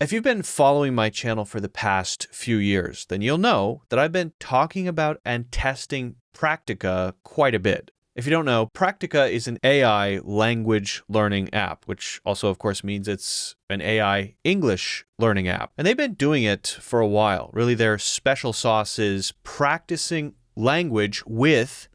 If you've been following my channel for the past few years, then you'll know that I've been talking about and testing Praktika quite a bit. If you don't know, Praktika is an AI language learning app, which also, of course, means it's an AI English learning app. And they've been doing it for a while. Really, their special sauce is practicing language with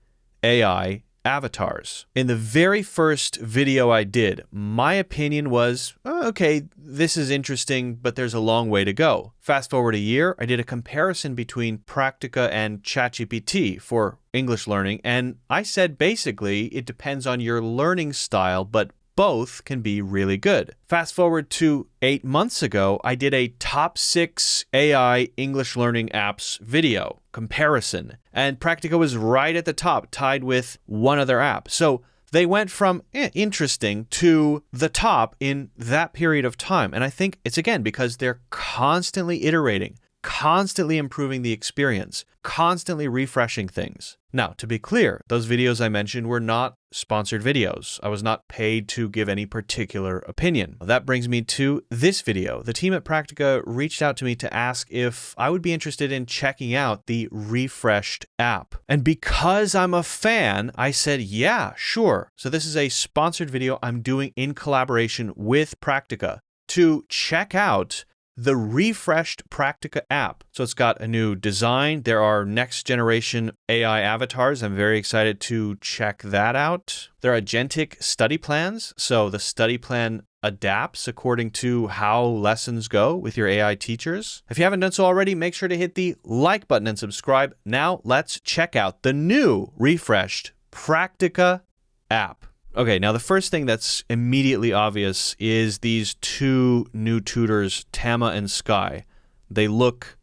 AI avatars. In the very first video I did, my opinion was, okay, this is interesting, but there's a long way to go. Fast forward a year, I did a comparison between Praktika and ChatGPT for English learning, and I said basically it depends on your learning style, but both can be really good. Fast forward to 8 months ago, I did a top 6 AI English learning apps video comparison, and Praktika was right at the top, tied with one other app. So they went from interesting to the top in that period of time. And I think it's, again, because they're constantly iterating, constantly improving the experience, constantly refreshing things. Now, to be clear, those videos I mentioned were not sponsored videos. I was not paid to give any particular opinion. That brings me to this video. The team at Praktika reached out to me to ask if I would be interested in checking out the refreshed app. And because I'm a fan, I said, yeah, sure. So this is a sponsored video I'm doing in collaboration with Praktika to check out the refreshed Praktika app. So it's got a new design. There are next generation AI avatars. I'm very excited to check that out. There are agentic study plans. So the study plan adapts according to how lessons go with your AI teachers. If you haven't done so already, make sure to hit the like button and subscribe. Now let's check out the new refreshed Praktika app. Okay, now the first thing that's immediately obvious is these two new tutors, Tama and Sky. They look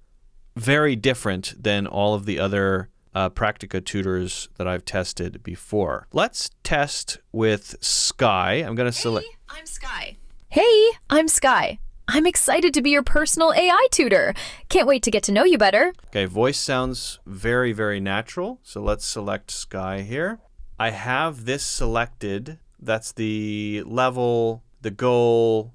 very different than all of the other Praktika tutors that I've tested before. Let's test with Sky. I'm going to select... Hey, I'm Sky. Hey, I'm Sky. I'm excited to be your personal AI tutor. Can't wait to get to know you better. Okay, voice sounds very, very natural. So let's select Sky here. I have this selected. That's the level, the goal,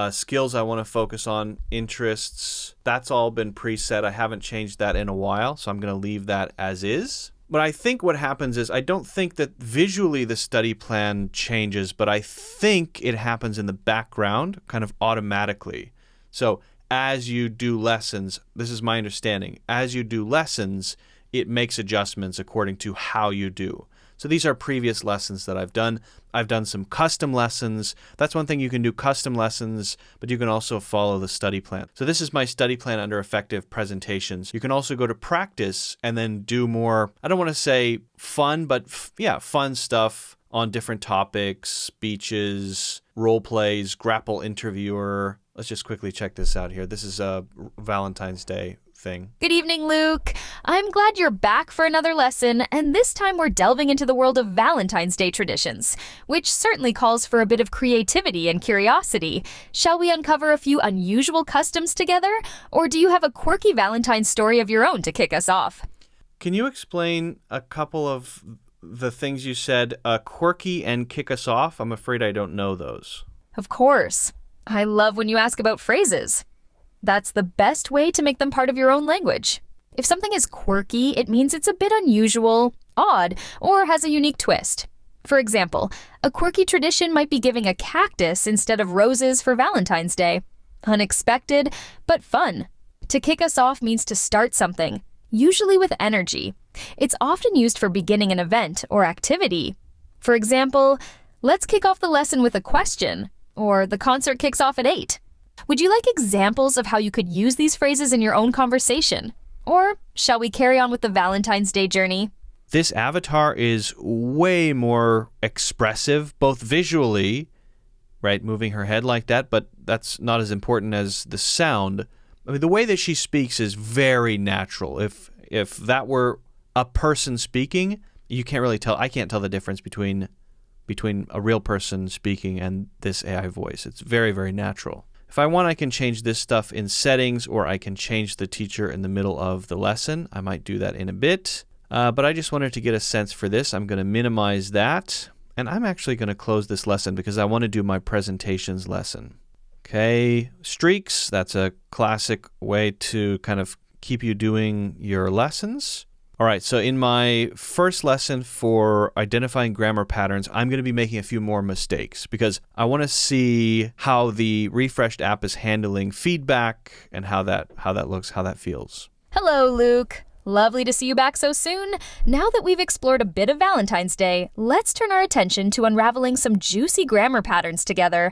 skills I want to focus on, interests. That's all been preset. I haven't changed that in a while, so I'm going to leave that as is. But I think what happens is I don't think that visually the study plan changes, but I think it happens in the background kind of automatically. So as you do lessons, this is my understanding, as you do lessons, it makes adjustments according to how you do. So these are previous lessons that I've done. I've done some custom lessons. That's one thing, you can do custom lessons, but you can also follow the study plan. So this is my study plan under effective presentations. You can also go to practice and then do more, I don't want to say fun, but fun stuff on different topics, speeches, role plays, grapple interviewer. Let's just quickly check this out here. This is a Valentine's Day thing. Good evening, Luke. I'm glad you're back for another lesson, and this time we're delving into the world of Valentine's Day traditions, which certainly calls for a bit of creativity and curiosity. Shall we uncover a few unusual customs together, or do you have a quirky Valentine's story of your own to kick us off? Can you explain a couple of the things you said, quirky and kick us off? I'm afraid I don't know those. Of course. I love when you ask about phrases. That's the best way to make them part of your own language. If something is quirky, it means it's a bit unusual, odd, or has a unique twist. For example, a quirky tradition might be giving a cactus instead of roses for Valentine's Day. Unexpected, but fun. To kick us off means to start something, usually with energy. It's often used for beginning an event or activity. For example, let's kick off the lesson with a question, or the concert kicks off at 8. Would you like examples of how you could use these phrases in your own conversation? Or shall we carry on with the Valentine's Day journey? This avatar is way more expressive, both visually, right, moving her head like that, but that's not as important as the sound. I mean, the way that she speaks is very natural. If that were a person speaking, you can't really tell. I can't tell the difference between a real person speaking and this AI voice. It's very, very natural. If I want, I can change this stuff in settings, or I can change the teacher in the middle of the lesson. I might do that in a bit, but I just wanted to get a sense for this. I'm going to minimize that, and I'm actually going to close this lesson because I want to do my presentations lesson. Okay, streaks, that's a classic way to kind of keep you doing your lessons. All right, so in my first lesson for identifying grammar patterns, I'm going to be making a few more mistakes because I want to see how the refreshed app is handling feedback and how that looks, how that feels. Hello, Luke. Lovely to see you back so soon. Now that we've explored a bit of Valentine's Day, let's turn our attention to unraveling some juicy grammar patterns together.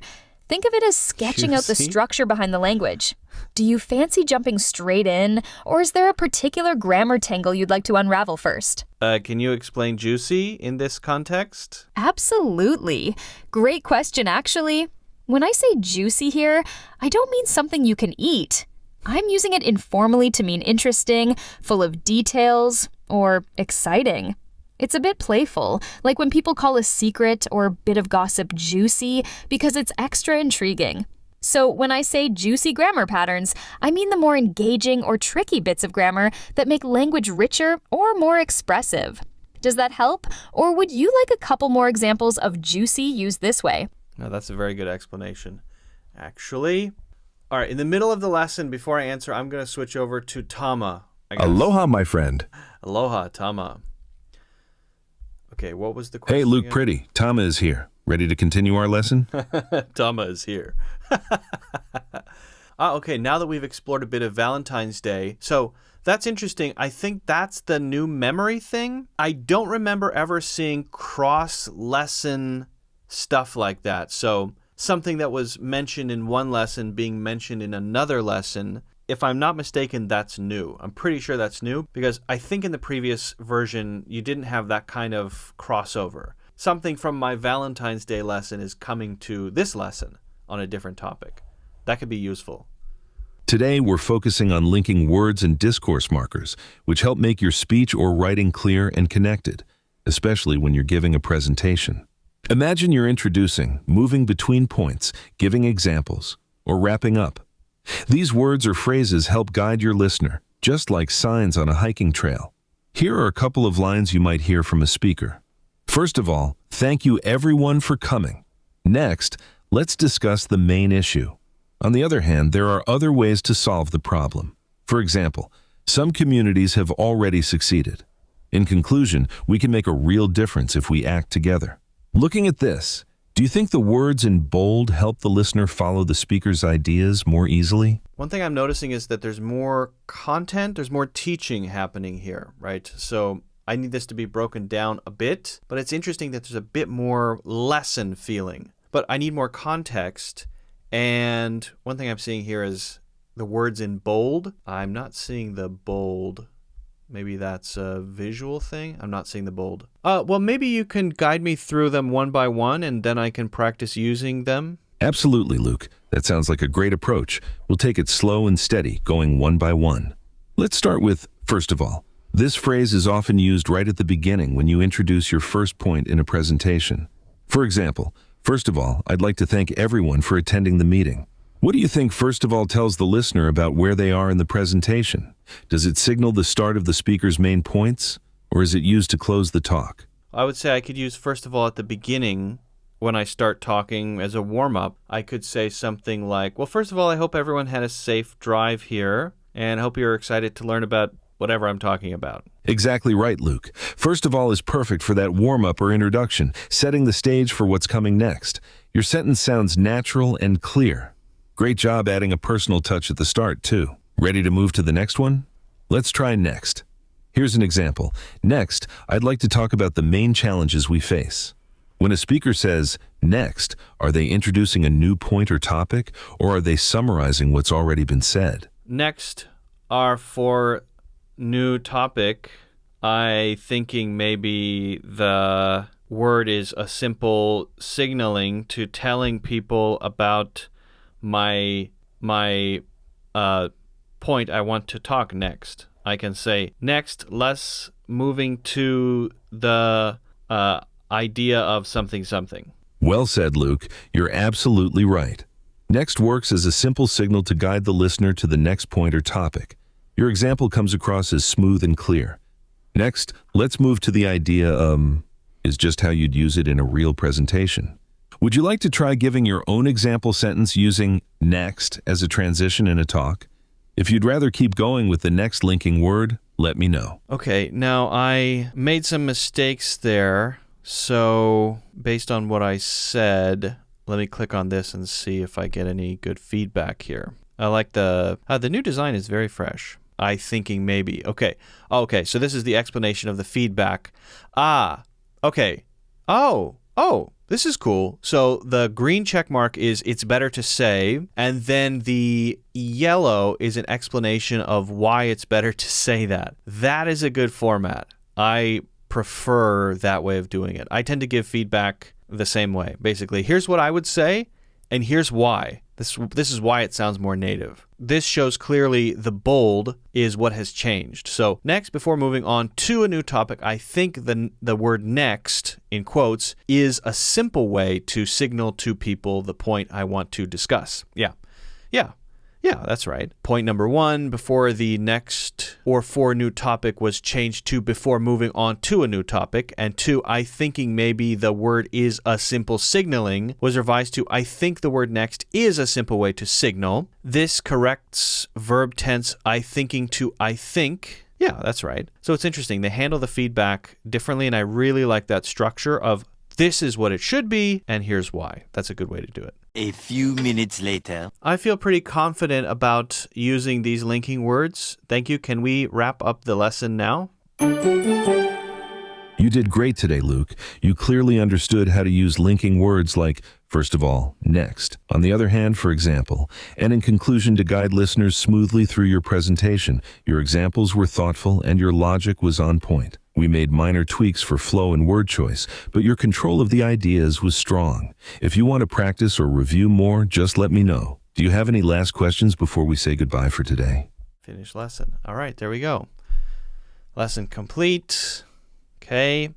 Think of it as sketching out the structure behind the language. Do you fancy jumping straight in, or is there a particular grammar tangle you'd like to unravel first? Can you explain juicy in this context? Absolutely. Great question, actually. When I say juicy here, I don't mean something you can eat. I'm using it informally to mean interesting, full of details, or exciting. It's a bit playful, like when people call a secret or bit of gossip juicy because it's extra intriguing. So when I say juicy grammar patterns, I mean the more engaging or tricky bits of grammar that make language richer or more expressive. Does that help? Or would you like a couple more examples of juicy used this way? No, that's a very good explanation, actually. All right, in the middle of the lesson, before I answer, I'm going to switch over to Tama. Aloha, my friend. Aloha, Tama. Okay, what was the question? Hey, Luke again? Pretty. Tama is here. Ready to continue our lesson? Tama is here. Okay, now that we've explored a bit of Valentine's Day, so that's interesting. I think that's the new memory thing. I don't remember ever seeing cross-lesson stuff like that. So something that was mentioned in one lesson being mentioned in another lesson. If I'm not mistaken, that's new. I'm pretty sure that's new because I think in the previous version, you didn't have that kind of crossover. Something from my Valentine's Day lesson is coming to this lesson on a different topic. That could be useful. Today, we're focusing on linking words and discourse markers, which help make your speech or writing clear and connected, especially when you're giving a presentation. Imagine you're introducing, moving between points, giving examples, or wrapping up. These words or phrases help guide your listener, just like signs on a hiking trail. Here are a couple of lines you might hear from a speaker. First of all, thank you everyone for coming. Next, let's discuss the main issue. On the other hand, there are other ways to solve the problem. For example, some communities have already succeeded. In conclusion, we can make a real difference if we act together. Looking at this, do you think the words in bold help the listener follow the speaker's ideas more easily? One thing I'm noticing is that there's more content, there's more teaching happening here, right? So I need this to be broken down a bit, but it's interesting that there's a bit more lesson feeling. But I need more context, and one thing I'm seeing here is the words in bold. I'm not seeing the bold. Maybe that's a visual thing. I'm not seeing the bold. Well, maybe you can guide me through them one by one, and then I can practice using them. Absolutely, Luke. That sounds like a great approach. We'll take it slow and steady, going one by one. Let's start with, first of all. This phrase is often used right at the beginning when you introduce your first point in a presentation. For example, first of all, I'd like to thank everyone for attending the meeting. What do you think first of all tells the listener about where they are in the presentation? Does it signal the start of the speaker's main points, or is it used to close the talk? I would say I could use first of all at the beginning when I start talking as a warm-up. I could say something like, well, first of all, I hope everyone had a safe drive here, and I hope you're excited to learn about whatever I'm talking about. Exactly right, Luke. First of all is perfect for that warm-up or introduction, setting the stage for what's coming next. Your sentence sounds natural and clear. Great job adding a personal touch at the start, too. Ready to move to the next one? Let's try next. Here's an example. Next, I'd like to talk about the main challenges we face. When a speaker says, next, are they introducing a new point or topic, or are they summarizing what's already been said? Next are for new topic. I thinking maybe the word is a simple signaling to telling people about my point I want to talk next. I can say, next, let's moving to the idea of something something. Well said, Luke. You're absolutely right. Next works as a simple signal to guide the listener to the next point or topic. Your example comes across as smooth and clear. Next, let's move to the idea is just how you'd use it in a real presentation. Would you like to try giving your own example sentence using next as a transition in a talk? If you'd rather keep going with the next linking word, let me know. Okay, now I made some mistakes there. So based on what I said, let me click on this and see if I get any good feedback here. I like the new design is very fresh. I thinking maybe. Okay. Okay, so this is the explanation of the feedback. Okay. Oh, this is cool. So the green check mark is it's better to say, and then the yellow is an explanation of why it's better to say that. That is a good format. I prefer that way of doing it. I tend to give feedback the same way. Basically, here's what I would say, and here's why. This is why it sounds more native. This shows clearly the bold is what has changed. So next, before moving on to a new topic, I think the word next, in quotes, is a simple way to signal to people the point I want to discuss. Yeah, that's right. Point number 1, before the next or for new topic was changed to before moving on to a new topic. And 2, I thinking maybe the word is a simple signaling was revised to I think the word next is a simple way to signal. This corrects verb tense I thinking to I think. Yeah, that's right. So it's interesting. They handle the feedback differently, and I really like that structure of this is what it should be, and here's why. That's a good way to do it. A few minutes later. I feel pretty confident about using these linking words. Thank you. Can we wrap up the lesson now? You did great today, Luke. You clearly understood how to use linking words like, first of all, next. On the other hand, for example, and in conclusion to guide listeners smoothly through your presentation, your examples were thoughtful and your logic was on point. We made minor tweaks for flow and word choice, but your control of the ideas was strong. If you want to practice or review more, just let me know. Do you have any last questions before we say goodbye for today? Finish lesson. All right, there we go. Lesson complete. Okay,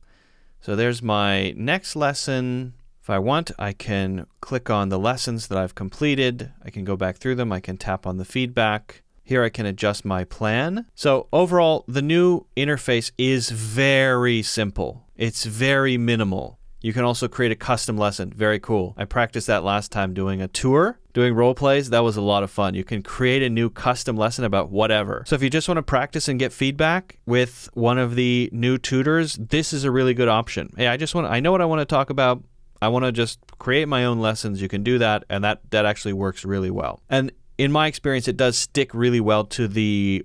so there's my next lesson. If I want, I can click on the lessons that I've completed. I can go back through them. I can tap on the feedback. Here I can adjust my plan. So overall, the new interface is very simple. It's very minimal. You can also create a custom lesson. Very cool. I practiced that last time doing a tour, doing role plays. That was a lot of fun. You can create a new custom lesson about whatever. So if you just want to practice and get feedback with one of the new tutors, this is a really good option. Hey, I know what I want to talk about. I want to just create my own lessons. You can do that, and that actually works really well. And in my experience, it does stick really well to the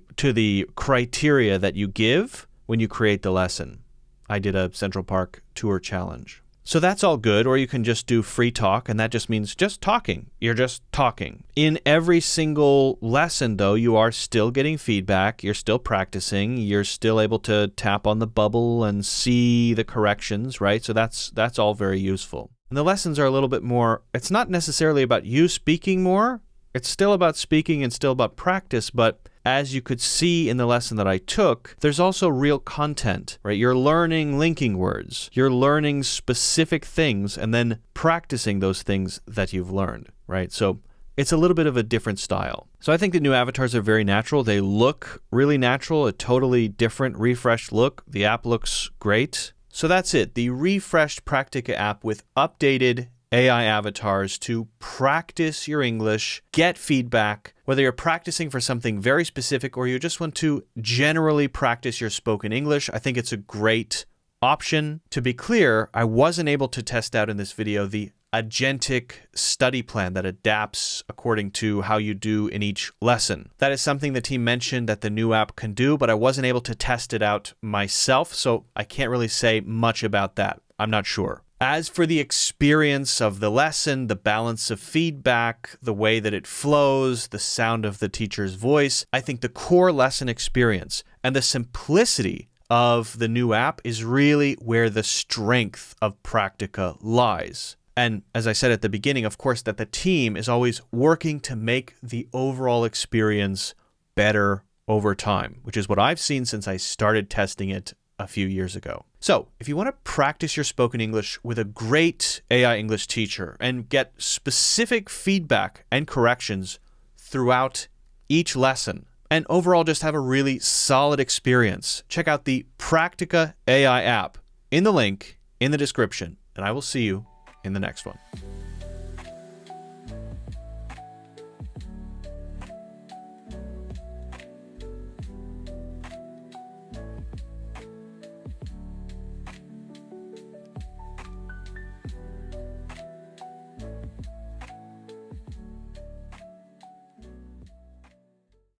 criteria that you give when you create the lesson. I did a Central Park tour challenge. So that's all good, or you can just do free talk, and that just means just talking. You're just talking. In every single lesson, though, you are still getting feedback. You're still practicing. You're still able to tap on the bubble and see the corrections, right? So that's all very useful. And the lessons are a little bit more, it's not necessarily about you speaking more. It's still about speaking and still about practice, but as you could see in the lesson that I took, there's also real content, right? You're learning linking words. You're learning specific things and then practicing those things that you've learned, right? So it's a little bit of a different style. So I think the new avatars are very natural. They look really natural, a totally different, refreshed look. The app looks great. So that's it, the refreshed Praktika app with updated AI avatars to practice your English, get feedback, whether you're practicing for something very specific or you just want to generally practice your spoken English. I think it's a great option. To be clear, I wasn't able to test out in this video the agentic study plan that adapts according to how you do in each lesson. That is something the team mentioned that the new app can do, but I wasn't able to test it out myself, so I can't really say much about that. I'm not sure. As for the experience of the lesson, the balance of feedback, the way that it flows, the sound of the teacher's voice, I think the core lesson experience and the simplicity of the new app is really where the strength of Praktika lies. And as I said at the beginning, of course, that the team is always working to make the overall experience better over time, which is what I've seen since I started testing it a few years ago. So if you want to practice your spoken English with a great AI English teacher and get specific feedback and corrections throughout each lesson, and overall just have a really solid experience, check out the Praktika AI app in the link in the description, and I will see you in the next one.